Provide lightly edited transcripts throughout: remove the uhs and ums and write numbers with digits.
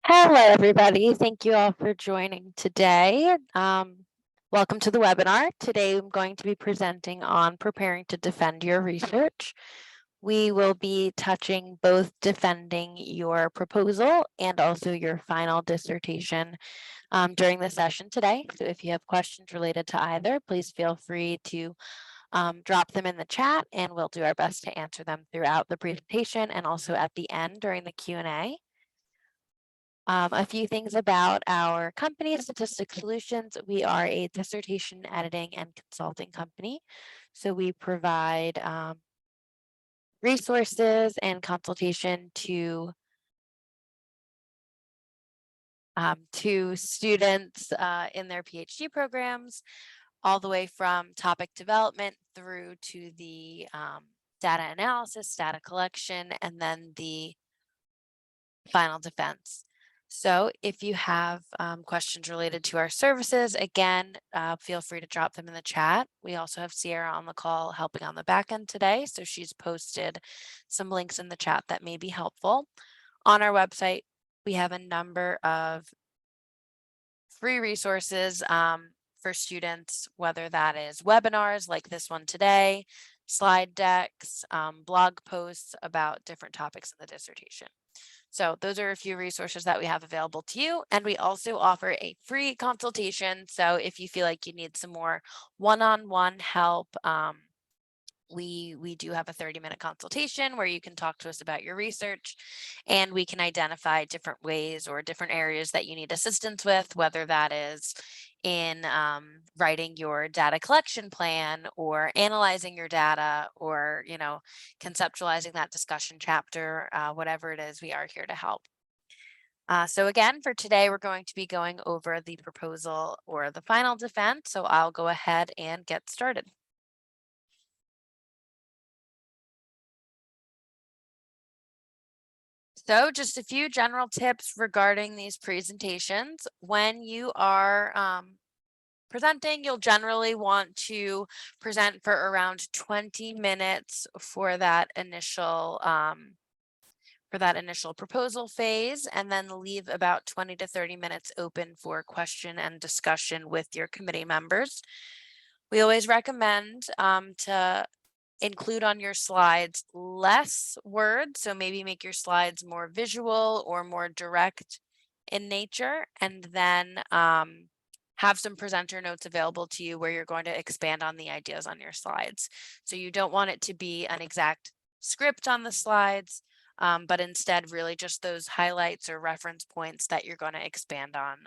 Hello, everybody. Thank you all for joining today. Welcome to the webinar. Today, I'm going to be presenting on preparing to defend your research. We will be touching both defending your proposal and also your final dissertation during the session today. So if you have questions related to either, please feel free to drop them in the chat, and we'll do our best to answer them throughout the presentation and also at the end during the Q&A. A few things about our company, Statistic Solutions. We are a dissertation editing and consulting company. So we provide resources and consultation to students in their PhD programs, all the way from topic development through to the data analysis, data collection, and then the final defense. So if you have questions related to our services, again, feel free to drop them in the chat. We also have Sierra on the call helping on the back end today. So she's posted some links in the chat that may be helpful. On our website, we have a number of free resources for students, whether that is webinars like this one today, slide decks, blog posts about different topics in the dissertation. So those are a few resources that we have available to you. And we also offer a free consultation. So if you feel like you need some more one-on-one help, we do have a 30-minute consultation where you can talk to us about your research, and we can identify different ways or different areas that you need assistance with, whether that is in writing your data collection plan or analyzing your data or, conceptualizing that discussion chapter, whatever it is, we are here to help. So again, for today, we're going to be going over the proposal or the final defense. So I'll go ahead and get started. So just a few general tips regarding these presentations. When you are presenting, you'll generally want to present for around 20 minutes for that initial proposal phase, and then leave about 20 to 30 minutes open for question and discussion with your committee members. We always recommend to include on your slides less words, so maybe make your slides more visual or more direct in nature, and then have some presenter notes available to you where you're going to expand on the ideas on your slides. So you don't want it to be an exact script on the slides, but instead really just those highlights or reference points that you're going to expand on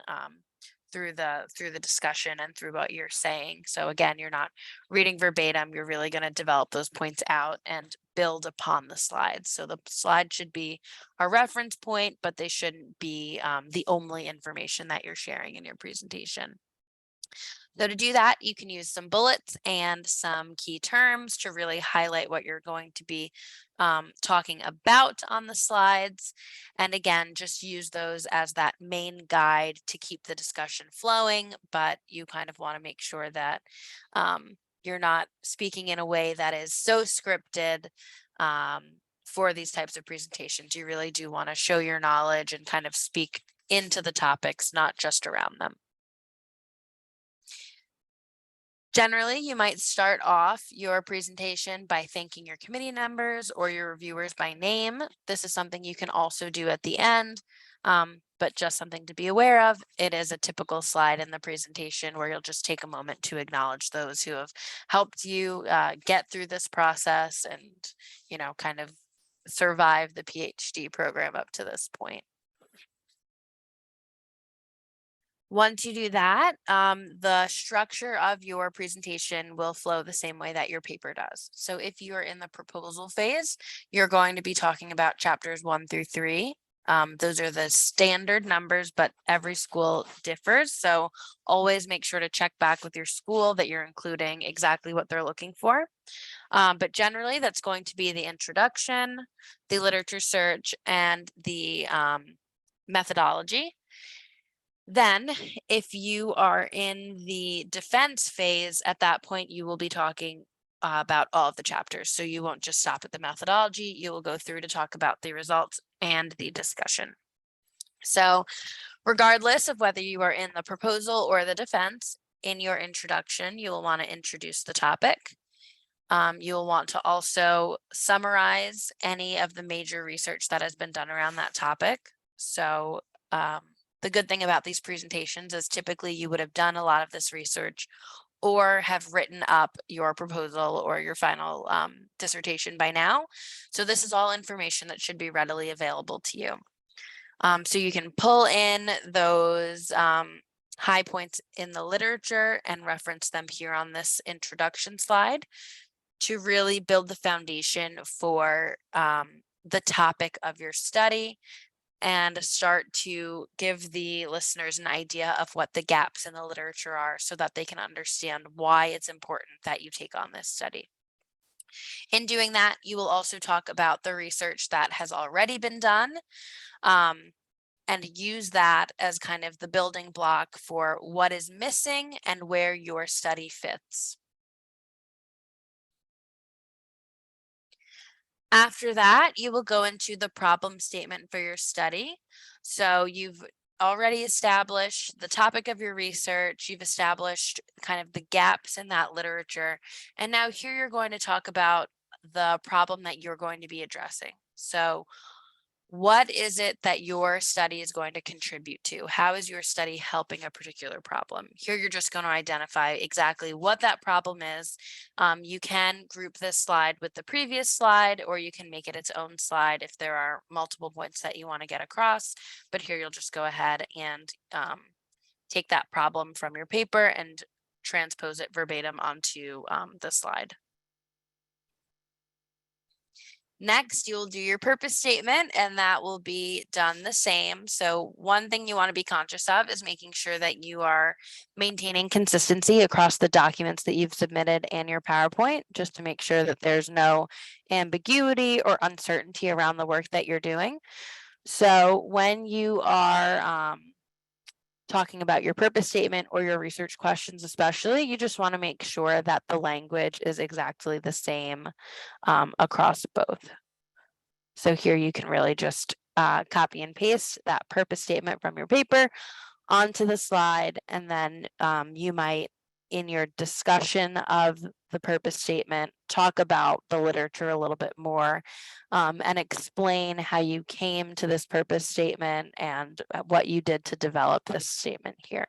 through the discussion and through what you're saying. So again, you're not reading verbatim, you're really going to develop those points out and build upon the slides. So the slide should be a reference point, but they shouldn't be the only information that you're sharing in your presentation. So to do that, you can use some bullets and some key terms to really highlight what you're going to be talking about on the slides. And again, just use those as that main guide to keep the discussion flowing, but you kind of want to make sure that you're not speaking in a way that is so scripted for these types of presentations. You really do want to show your knowledge and kind of speak into the topics, not just around them. Generally, you might start off your presentation by thanking your committee members or your reviewers by name. This is something you can also do at the end, but just something to be aware of. It is a typical slide in the presentation where you'll just take a moment to acknowledge those who have helped you get through this process and, kind of survive the PhD program up to this point. Once you do that, the structure of your presentation will flow the same way that your paper does. So if you're in the proposal phase, you're going to be talking about chapters 1 through 3. Those are the standard numbers, but every school differs. So always make sure to check back with your school that you're including exactly what they're looking for. But generally, that's going to be the introduction, the literature search, and the methodology. Then, if you are in the defense phase, at that point, you will be talking about all of the chapters. So you won't just stop at the methodology, you will go through to talk about the results and the discussion. So regardless of whether you are in the proposal or the defense, in your introduction, you will want to introduce the topic. You will want to also summarize any of the major research that has been done around that topic. So the good thing about these presentations is typically you would have done a lot of this research or have written up your proposal or your final dissertation by now. So this is all information that should be readily available to you. So you can pull in those high points in the literature and reference them here on this introduction slide to really build the foundation for the topic of your study and start to give the listeners an idea of what the gaps in the literature are so that they can understand why it's important that you take on this study. In doing that, you will also talk about the research that has already been done and use that as kind of the building block for what is missing and where your study fits. After that, you will go into the problem statement for your study. So you've already established the topic of your research, you've established kind of the gaps in that literature, and now here you're going to talk about the problem that you're going to be addressing. So what is it that your study is going to contribute to? How is your study helping a particular problem? Here, you're just going to identify exactly what that problem is. You can group this slide with the previous slide, or you can make it its own slide if there are multiple points that you want to get across. But here, you'll just go ahead and take that problem from your paper and transpose it verbatim onto the slide. Next, you'll do your purpose statement, and that will be done the same. So one thing you want to be conscious of is making sure that you are maintaining consistency across the documents that you've submitted and your PowerPoint, just to make sure that there's no ambiguity or uncertainty around the work that you're doing. So when you are talking about your purpose statement or your research questions especially, you just want to make sure that the language is exactly the same across both. So here you can really just copy and paste that purpose statement from your paper onto the slide, and then you might, in your discussion of the purpose statement, talk about the literature a little bit more and explain how you came to this purpose statement and what you did to develop this statement here.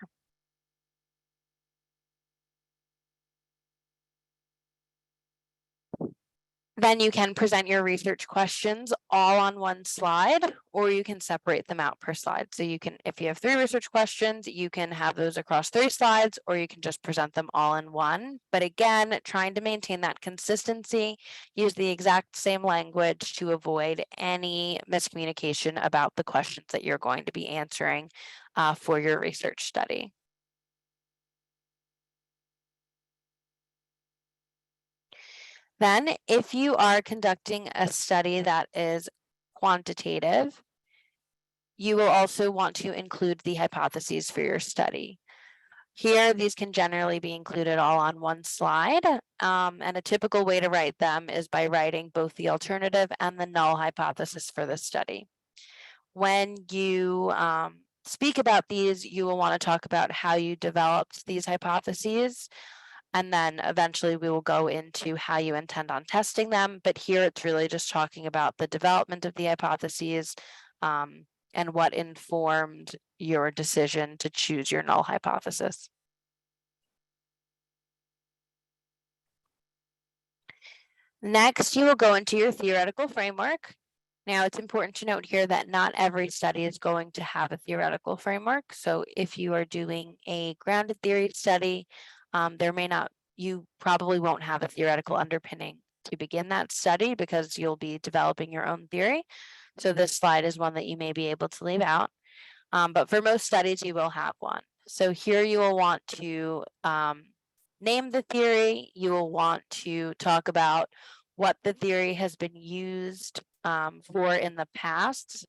Then you can present your research questions all on one slide, or you can separate them out per slide. So you can, if you have 3 research questions, you can have those across 3 slides, or you can just present them all in one. But again, trying to maintain that consistency, use the exact same language to avoid any miscommunication about the questions that you're going to be answering for your research study. Then, if you are conducting a study that is quantitative, you will also want to include the hypotheses for your study. Here, these can generally be included all on one slide, and a typical way to write them is by writing both the alternative and the null hypothesis for the study. When you speak about these, you will want to talk about how you developed these hypotheses, and then eventually we will go into how you intend on testing them. But here it's really just talking about the development of the hypotheses and what informed your decision to choose your null hypothesis. Next, you will go into your theoretical framework. Now, it's important to note here that not every study is going to have a theoretical framework. So if you are doing a grounded theory study, you probably won't have a theoretical underpinning to begin that study because you'll be developing your own theory. So this slide is one that you may be able to leave out. But for most studies, you will have one. So here you will want to name the theory. You will want to talk about what the theory has been used for in the past.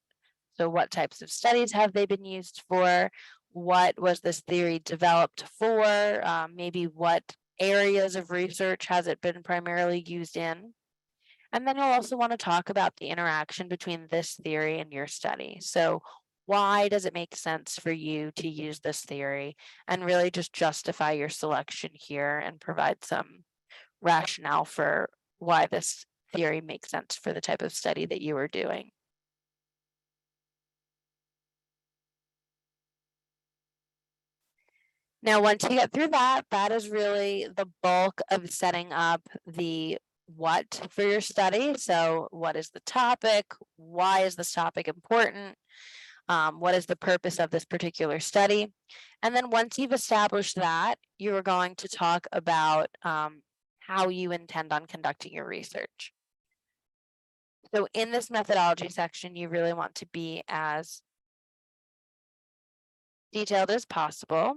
So what types of studies have they been used for? What was this theory developed for? Maybe what areas of research has it been primarily used in? And then you'll also want to talk about the interaction between this theory and your study. So why does it make sense for you to use this theory, and really just justify your selection here and provide some rationale for why this theory makes sense for the type of study that you are doing. Now, once you get through that, that is really the bulk of setting up the what for your study. So what is the topic? Why is this topic important? What is the purpose of this particular study? And then once you've established that, you are going to talk about how you intend on conducting your research. So in this methodology section, you really want to be as detailed as possible.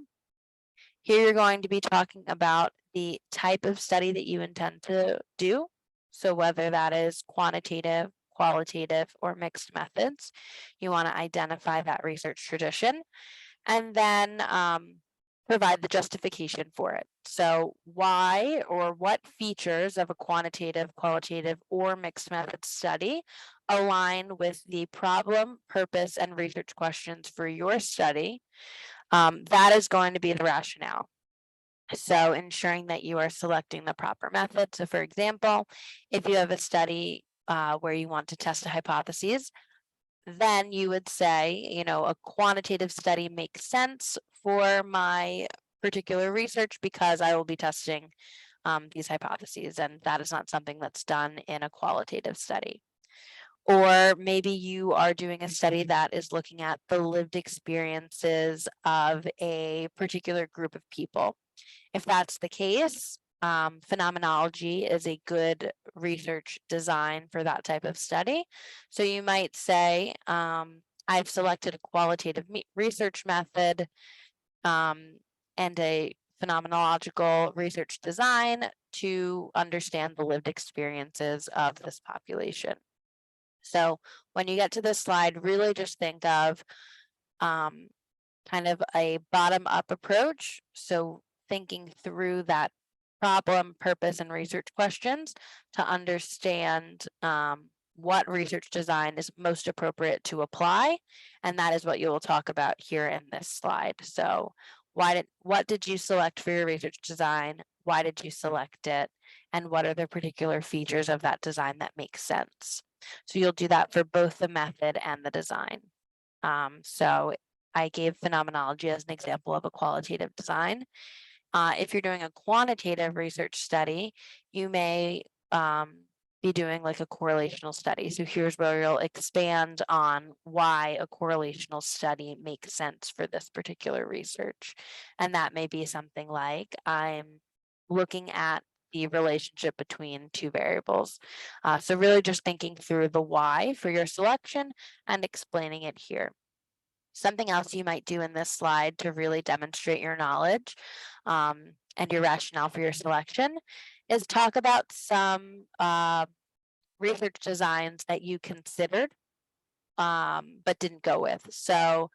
Here you're going to be talking about the type of study that you intend to do. So whether that is quantitative, qualitative, or mixed methods, you want to identify that research tradition and then provide the justification for it. So why or what features of a quantitative, qualitative, or mixed method study align with the problem, purpose, and research questions for your study? That is going to be the rationale. So ensuring that you are selecting the proper method. So for example, if you have a study where you want to test a hypothesis, then you would say, a quantitative study makes sense for my particular research because I will be testing these hypotheses, and that is not something that's done in a qualitative study. Or maybe you are doing a study that is looking at the lived experiences of a particular group of people. If that's the case, phenomenology is a good research design for that type of study. So you might say, I've selected a qualitative research method and a phenomenological research design to understand the lived experiences of this population. So when you get to this slide, really just think of kind of a bottom-up approach. So thinking through that problem, purpose, and research questions to understand what research design is most appropriate to apply. And that is what you will talk about here in this slide. So what did you select for your research design? Why did you select it? And what are the particular features of that design that make sense? So you'll do that for both the method and the design. So I gave phenomenology as an example of a qualitative design. If you're doing a quantitative research study, you may be doing like a correlational study. So here's where you'll expand on why a correlational study makes sense for this particular research. And that may be something like I'm looking at the relationship between two variables. So really just thinking through the why for your selection and explaining it here. Something else you might do in this slide to really demonstrate your knowledge and your rationale for your selection is talk about some research designs that you considered but didn't go with. So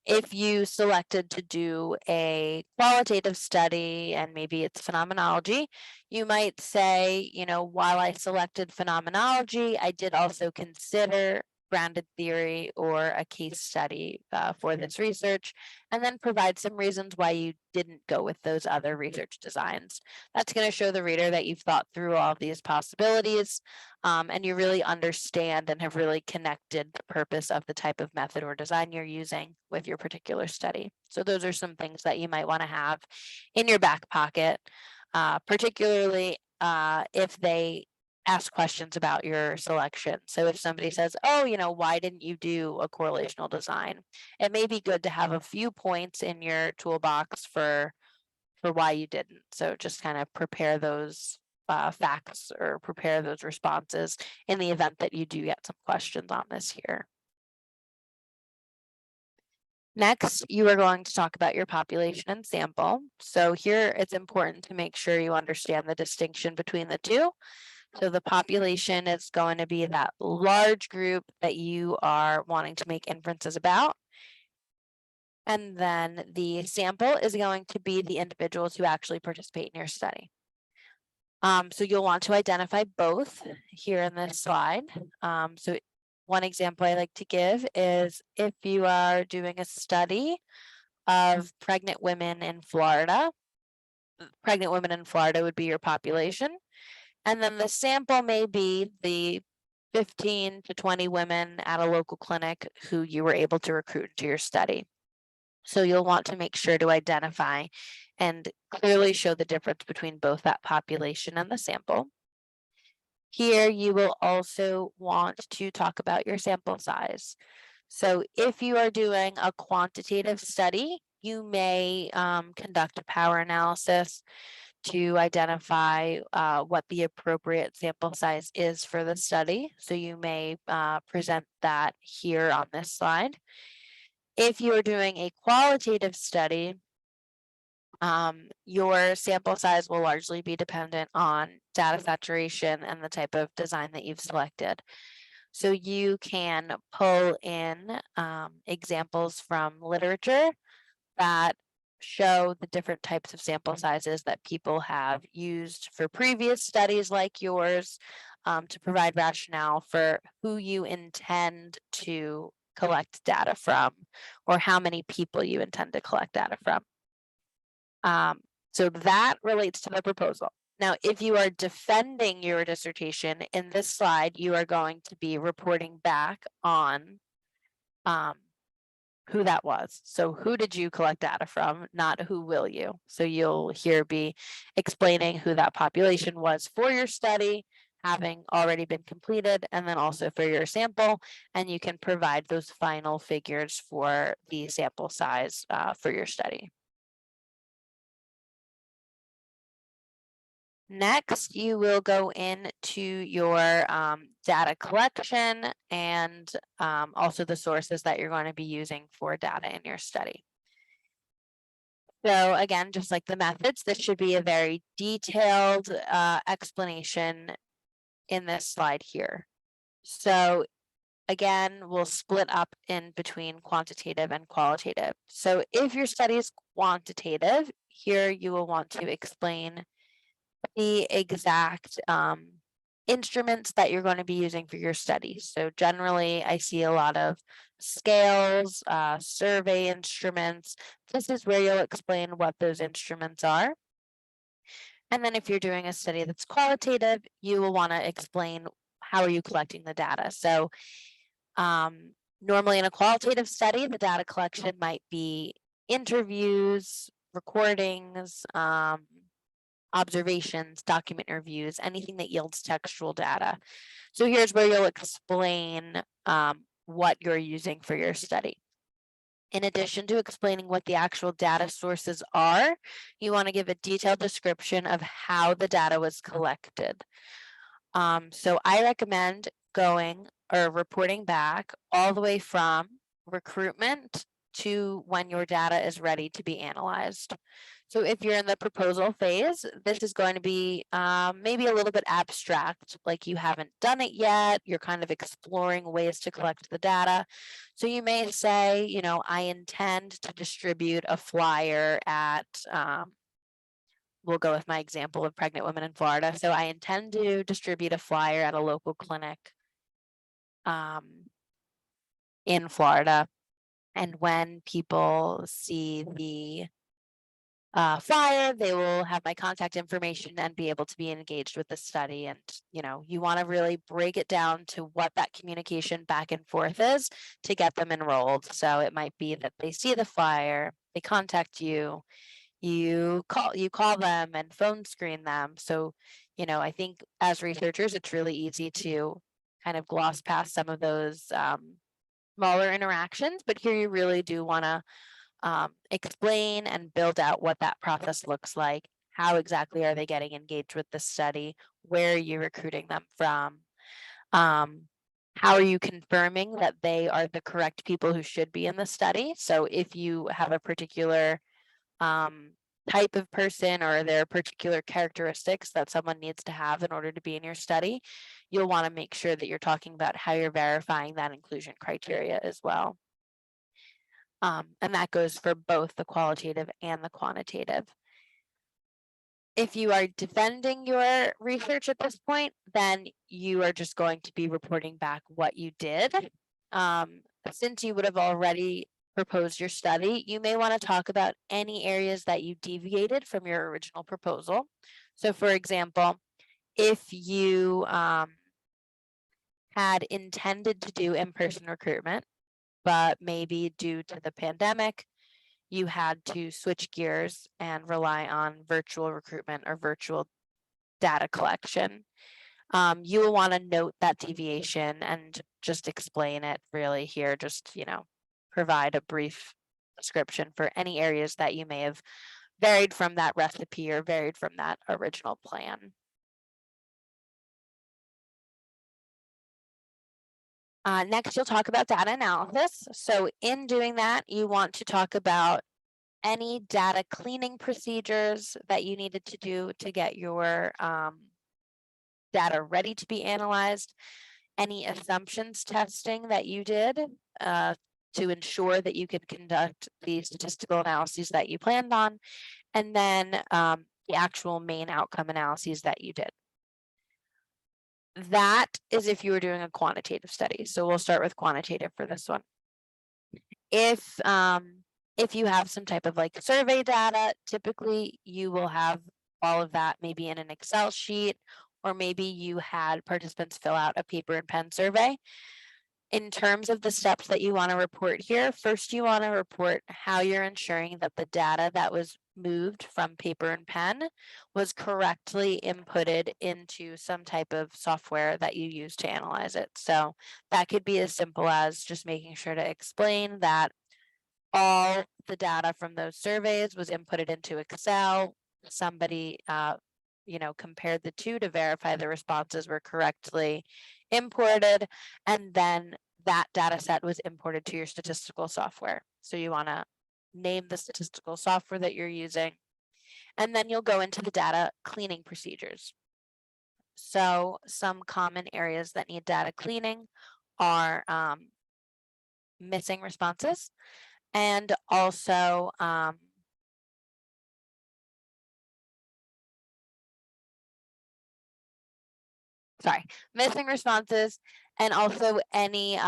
if you selected to do a qualitative study and maybe it's phenomenology, you might say, while I selected phenomenology, I did also consider grounded theory or a case study for this research, and then provide some reasons why you didn't go with those other research designs. That's going to show the reader that you've thought through all of these possibilities and you really understand and have really connected the purpose of the type of method or design you're using with your particular study. So those are some things that you might want to have in your back pocket, particularly if they ask questions about your selection. So if somebody says, oh, why didn't you do a correlational design? It may be good to have a few points in your toolbox for why you didn't. So just kind of prepare those facts or prepare those responses in the event that you do get some questions on this here. Next, you are going to talk about your population and sample. So here it's important to make sure you understand the distinction between the two. So the population is going to be that large group that you are wanting to make inferences about. And then the sample is going to be the individuals who actually participate in your study. So you'll want to identify both here in this slide. So one example I like to give is if you are doing a study of pregnant women in Florida, pregnant women in Florida would be your population. And then the sample may be the 15 to 20 women at a local clinic who you were able to recruit into your study. So you'll want to make sure to identify and clearly show the difference between both that population and the sample. Here, you will also want to talk about your sample size. So if you are doing a quantitative study, you may conduct a power analysis to identify what the appropriate sample size is for the study. So you may present that here on this slide. If you are doing a qualitative study, your sample size will largely be dependent on data saturation and the type of design that you've selected. So you can pull in examples from literature that show the different types of sample sizes that people have used for previous studies like yours to provide rationale for who you intend to collect data from or how many people you intend to collect data from. So that relates to the proposal. Now, if you are defending your dissertation in this slide, you are going to be reporting back on who that was. So who did you collect data from, not who will you. So you'll here be explaining who that population was for your study, having already been completed, and then also for your sample, and you can provide those final figures for the sample size for your study. Next, you will go into your data collection and also the sources that you're going to be using for data in your study. So again, just like the methods, this should be a very detailed explanation in this slide here. So again, we'll split up in between quantitative and qualitative. So if your study is quantitative, here you will want to explain the exact instruments that you're going to be using for your study. So generally, I see a lot of scales, survey instruments. This is where you'll explain what those instruments are. And then if you're doing a study that's qualitative, you will want to explain how are you collecting the data. So normally in a qualitative study, the data collection might be interviews, recordings, observations, document reviews, anything that yields textual data. So here's where you'll explain what you're using for your study. In addition to explaining what the actual data sources are, you want to give a detailed description of how the data was collected. So I recommend going or reporting back all the way from recruitment to when your data is ready to be analyzed. So if you're in the proposal phase, this is going to be maybe a little bit abstract, like you haven't done it yet, you're kind of exploring ways to collect the data. So you may say, you know, I intend to distribute a flyer at, we'll go with my example of pregnant women in Florida. So I intend to distribute a flyer at a local clinic in Florida. And when people see the flyer, they will have my contact information and be able to be engaged with the study. And, you know, you want to really break it down to what that communication back and forth is to get them enrolled. So it might be that they see the flyer, they contact you, you call them and phone screen them. So, you know, I think as researchers, it's really easy to kind of gloss past some of those smaller interactions, but here you really do want to explain and build out what that process looks like. How exactly are they getting engaged with the study? Where are you recruiting them from? How are you confirming that they are the correct people who should be in the study? So if you have a particular type of person or their particular characteristics that someone needs to have in order to be in your study, you'll want to make sure that you're talking about how you're verifying that inclusion criteria as well. And that goes for both the qualitative and the quantitative. If you are defending your research at this point, then you are just going to be reporting back what you did. Since you would have already proposed your study, you may want to talk about any areas that you deviated from your original proposal. So for example, if you had intended to do in-person recruitment, but maybe due to the pandemic, you had to switch gears and rely on virtual recruitment or virtual data collection. You will want to note that deviation and just explain it really here, just, provide a brief description for any areas that you may have varied from that recipe or varied from that original plan. Next, you'll talk about data analysis. So in doing that, you want to talk about any data cleaning procedures that you needed to do to get your data ready to be analyzed, any assumptions testing that you did to ensure that you could conduct the statistical analyses that you planned on, and then the actual main outcome analyses that you did. That is if you were doing a quantitative study. So we'll start with quantitative for this one. If you have some type of like survey data, typically you will have all of that maybe in an Excel sheet, or maybe you had participants fill out a paper and pen survey. In terms of the steps that you want to report here, first you want to report how you're ensuring that the data that was moved from paper and pen was correctly inputted into some type of software that you use to analyze it. So that could be as simple as just making sure to explain that all the data from those surveys was inputted into Excel. Somebody compared the two to verify the responses were correctly imported, and then that data set was imported to your statistical software. So you want to name the statistical software that you're using, and then you'll go into the data cleaning procedures. So some common areas that need data cleaning are missing responses, and also missing responses, and also any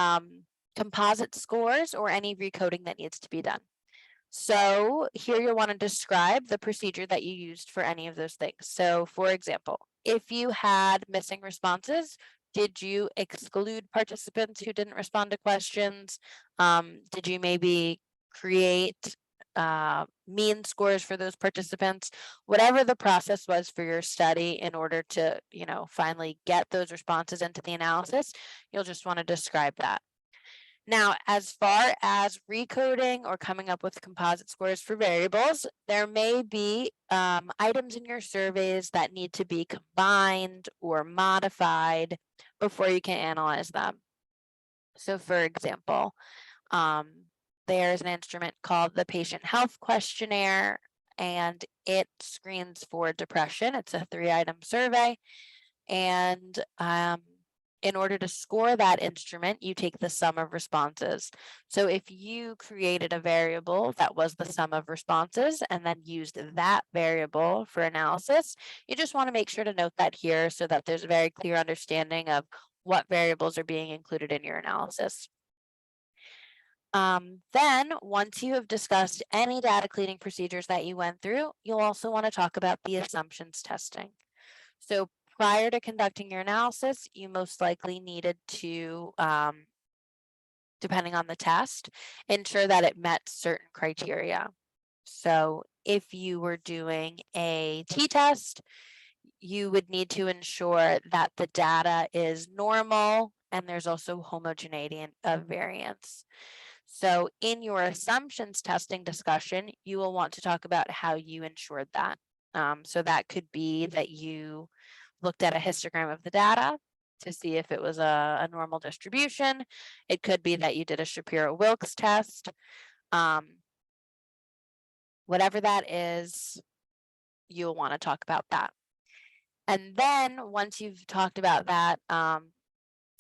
composite scores or any recoding that needs to be done. So here you'll want to describe the procedure that you used for any of those things. So for example, if you had missing responses, did you exclude participants who didn't respond to questions? Did you maybe create mean scores for those participants? Whatever the process was for your study in order to, finally get those responses into the analysis, you'll just want to describe that. Now, as far as recoding or coming up with composite scores for variables, there may be items in your surveys that need to be combined or modified before you can analyze them. So for example, there's an instrument called the Patient Health Questionnaire, and it screens for depression. It's a 3-item survey. And in order to score that instrument, you take the sum of responses. So if you created a variable that was the sum of responses and then used that variable for analysis, you just want to make sure to note that here so that there's a very clear understanding of what variables are being included in your analysis. Then once you have discussed any data cleaning procedures that you went through, you'll also want to talk about the assumptions testing. So prior to conducting your analysis, you most likely needed to, depending on the test, ensure that it met certain criteria. So if you were doing a t-test, you would need to ensure that the data is normal and there's also homogeneity of variance. So in your assumptions testing discussion, you will want to talk about how you ensured that. So that could be that you looked at a histogram of the data to see if it was a normal distribution. It could be that you did a Shapiro-Wilks test. Whatever that is, you'll want to talk about that. And then once you've talked about that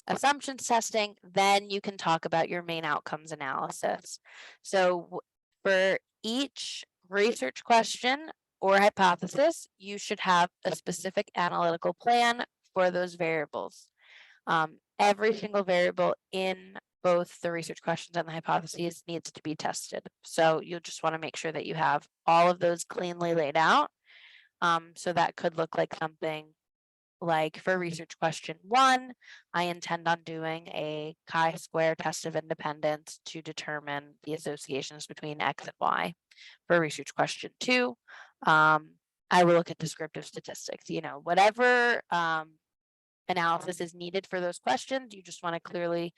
assumptions testing, then you can talk about your main outcomes analysis. So for each research question, or hypothesis, you should have a specific analytical plan for those variables. Every single variable in both the research questions and the hypotheses needs to be tested. So you'll just want to make sure that you have all of those cleanly laid out. So that could look like something like for research question 1, I intend on doing a chi-square test of independence to determine the associations between X and Y. For research question 2, I will look at descriptive statistics. Whatever analysis is needed for those questions, you just want to clearly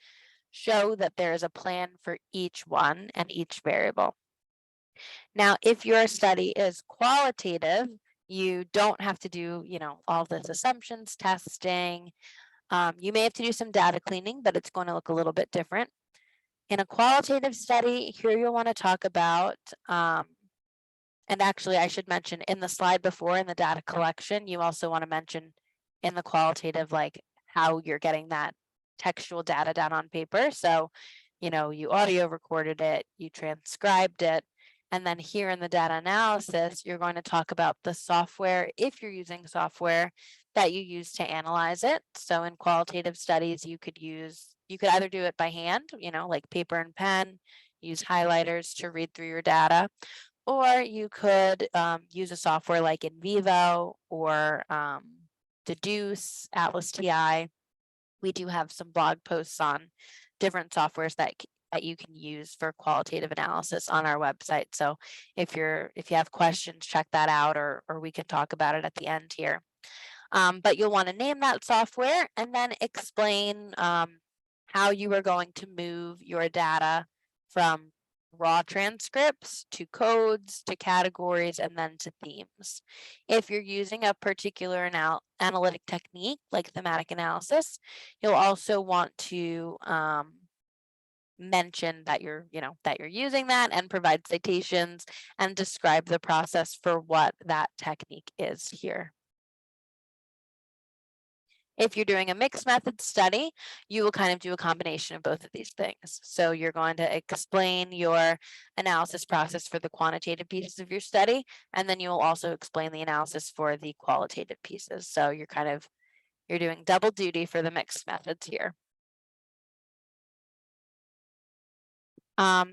show that there is a plan for each one and each variable. Now, if your study is qualitative, you don't have to do, all this assumptions testing. You may have to do some data cleaning, but it's going to look a little bit different. In a qualitative study, here you'll want to talk about, and actually I should mention in the slide before in the data collection, you also want to mention in the qualitative, like how you're getting that textual data down on paper. So, you audio recorded it, you transcribed it, and then here in the data analysis, you're going to talk about the software, if you're using software, that you use to analyze it. So in qualitative studies, you could either do it by hand, like paper and pen, use highlighters to read through your data, or you could use a software like InVivo or Deduce, Atlas TI. We do have some blog posts on different softwares that you can use for qualitative analysis on our website. So if you have questions, check that out, or we can talk about it at the end here. But you'll want to name that software and then explain how you are going to move your data from raw transcripts to codes to categories and then to themes. If you're using a particular analytic technique like thematic analysis, you'll also want to mention that you're using that and provide citations and describe the process for what that technique is here. If you're doing a mixed method study, you will kind of do a combination of both of these things. So you're going to explain your analysis process for the quantitative pieces of your study, and then you will also explain the analysis for the qualitative pieces. So you're doing double duty for the mixed methods here.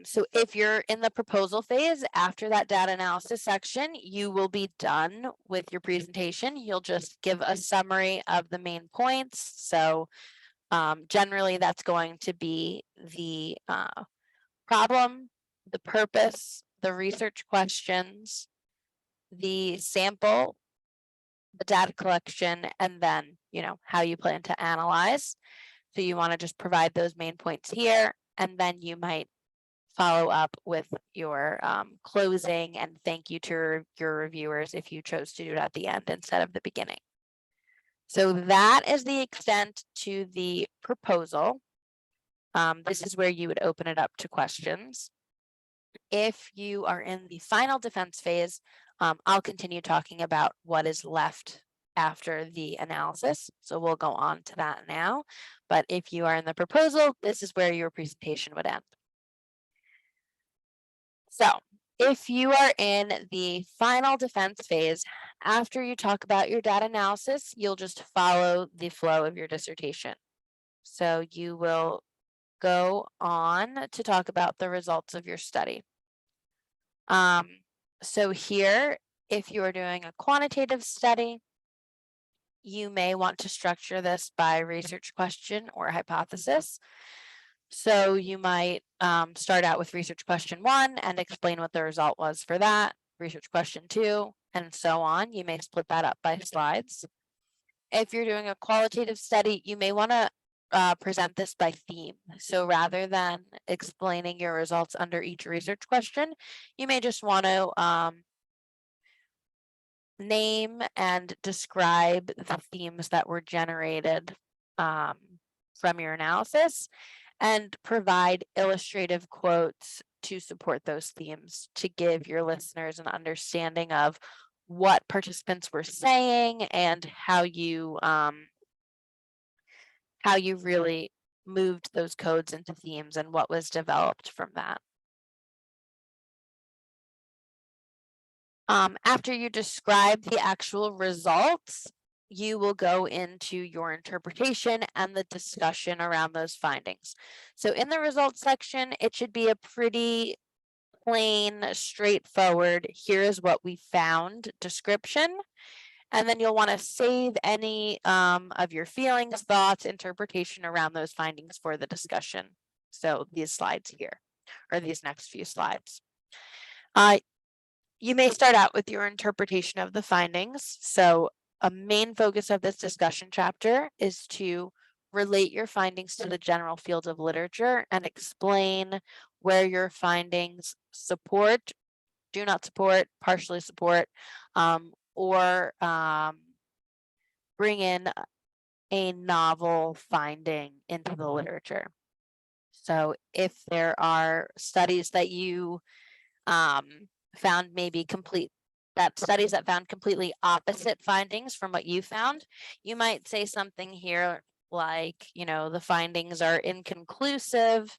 So if you're in the proposal phase, after that data analysis section, you will be done with your presentation. You'll just give a summary of the main points. So generally that's going to be the problem, the purpose, the research questions, the sample, the data collection, and then, how you plan to analyze. So you want to just provide those main points here, and then you might follow up with your closing and thank you to your reviewers if you chose to do it at the end instead of the beginning. So that is the extent to the proposal. This is where you would open it up to questions. If you are in the final defense phase, I'll continue talking about what is left after the analysis. So we'll go on to that now. But if you are in the proposal, this is where your presentation would end. So if you are in the final defense phase, after you talk about your data analysis, you'll just follow the flow of your dissertation. So you will go on to talk about the results of your study. So here, if you are doing a quantitative study, you may want to structure this by research question or hypothesis. So you might start out with research question 1 and explain what the result was for that, research question 2, and so on. You may split that up by slides. If you're doing a qualitative study, you may want to present this by theme. So rather than explaining your results under each research question, you may just want to name and describe the themes that were generated from your analysis and provide illustrative quotes to support those themes to give your listeners an understanding of what participants were saying and how you really moved those codes into themes and what was developed from that. After you describe the actual results, you will go into your interpretation and the discussion around those findings. So in the results section, it should be a pretty plain, straightforward, here is what we found description. And then you'll want to save any of your feelings, thoughts, interpretation around those findings for the discussion. So these slides here, or these next few slides. You may start out with your interpretation of the findings. So a main focus of this discussion chapter is to relate your findings to the general field of literature and explain where your findings support, do not support, partially support, or bring in a novel finding into the literature. So if there are studies that you found studies that found completely opposite findings from what you found, you might say something here like, the findings are inconclusive,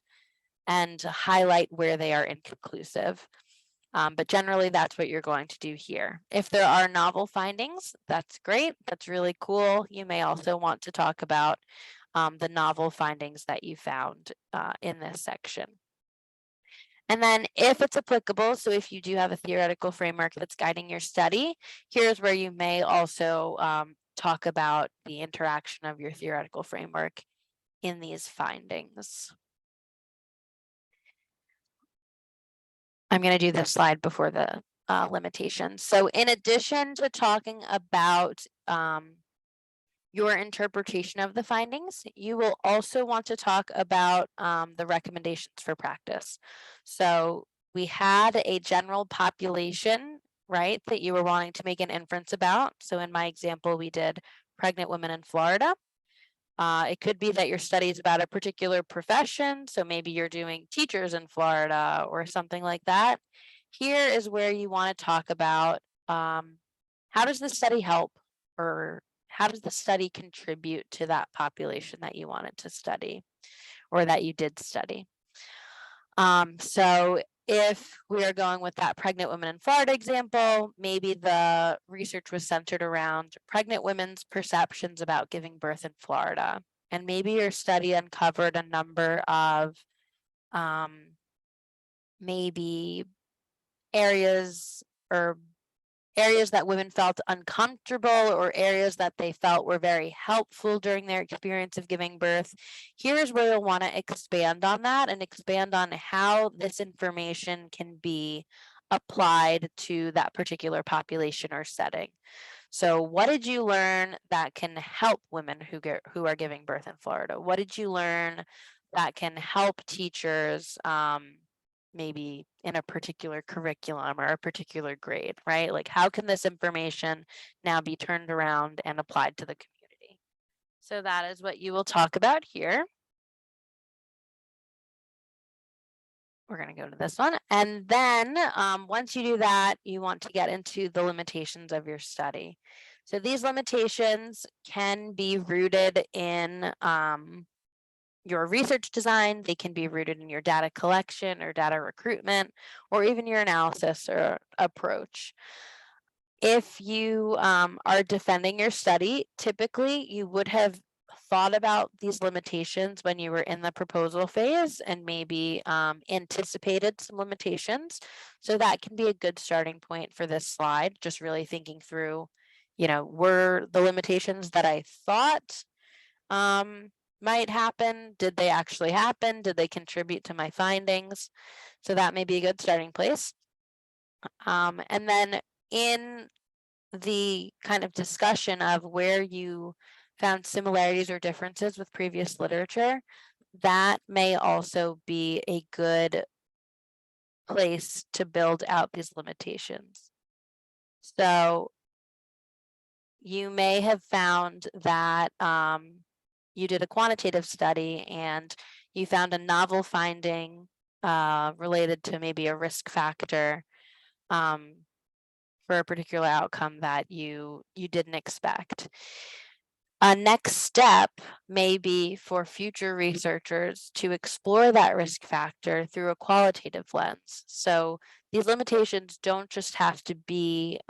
and highlight where they are inconclusive. But generally, that's what you're going to do here. If there are novel findings, that's great. That's really cool. You may also want to talk about the novel findings that you found in this section. And then if it's applicable, so if you do have a theoretical framework that's guiding your study, here's where you may also talk about the interaction of your theoretical framework in these findings. I'm going to do this slide before the limitations. So in addition to talking about your interpretation of the findings, you will also want to talk about the recommendations for practice. So we had a general population, right, that you were wanting to make an inference about. So in my example, we did pregnant women in Florida. It could be that your study is about a particular profession. So maybe you're doing teachers in Florida or something like that. Here is where you want to talk about how does the study help, or how does the study contribute to that population that you wanted to study or that you did study. So if we are going with that pregnant women in Florida example, maybe the research was centered around pregnant women's perceptions about giving birth in Florida. And maybe your study uncovered a number of maybe areas that women felt uncomfortable, or areas that they felt were very helpful during their experience of giving birth. Here's where you'll want to expand on that and expand on how this information can be applied to that particular population or setting. So what did you learn that can help women who are giving birth in Florida? What did you learn that can help teachers maybe in a particular curriculum or a particular grade, right? Like, how can this information now be turned around and applied to the community? So that is what you will talk about here. We're going to go to this one. And then once you do that, you want to get into the limitations of your study. So these limitations can be rooted in your research design, they can be rooted in your data collection or data recruitment, or even your analysis or approach. If you are defending your study, typically you would have thought about these limitations when you were in the proposal phase and maybe anticipated some limitations. So that can be a good starting point for this slide, just really thinking through, were the limitations that I thought might happen, did they actually happen? Did they contribute to my findings? So that may be a good starting place. And then in the kind of discussion of where you found similarities or differences with previous literature, that may also be a good place to build out these limitations. So you may have found that you did a quantitative study and you found a novel finding related to maybe a risk factor for a particular outcome that you didn't expect. A next step may be for future researchers to explore that risk factor through a qualitative lens. So these limitations don't just have to be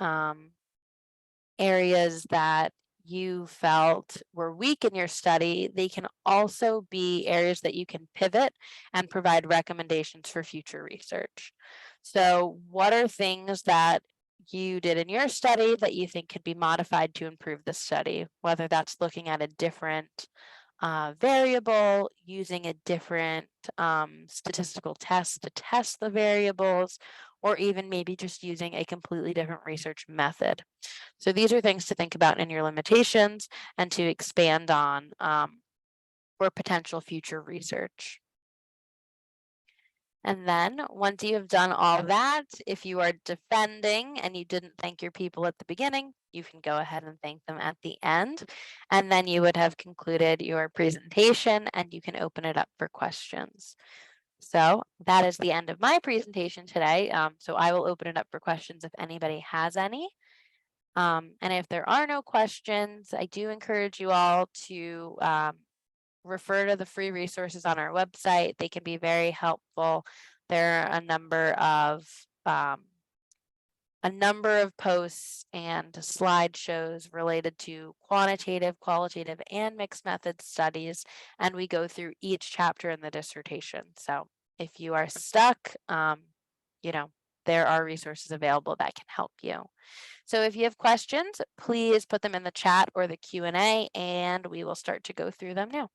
areas that you felt were weak in your study, they can also be areas that you can pivot and provide recommendations for future research. So, what are things that you did in your study that you think could be modified to improve the study? Whether that's looking at a different variable, using a different statistical test to test the variables, or even maybe just using a completely different research method. So these are things to think about in your limitations and to expand on for potential future research. And then once you have done all that, if you are defending and you didn't thank your people at the beginning, you can go ahead and thank them at the end. And then you would have concluded your presentation and you can open it up for questions. So that is the end of my presentation today. So I will open it up for questions if anybody has any. And if there are no questions, I do encourage you all to refer to the free resources on our website. They can be very helpful. There are a number of posts and slideshows related to quantitative, qualitative, and mixed method studies, and we go through each chapter in the dissertation. So if you are stuck, you know, there are resources available that can help you. So if you have questions, please put them in the chat or the Q&A, and we will start to go through them now.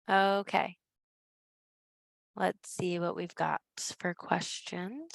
Okay, let's see what we've got for questions.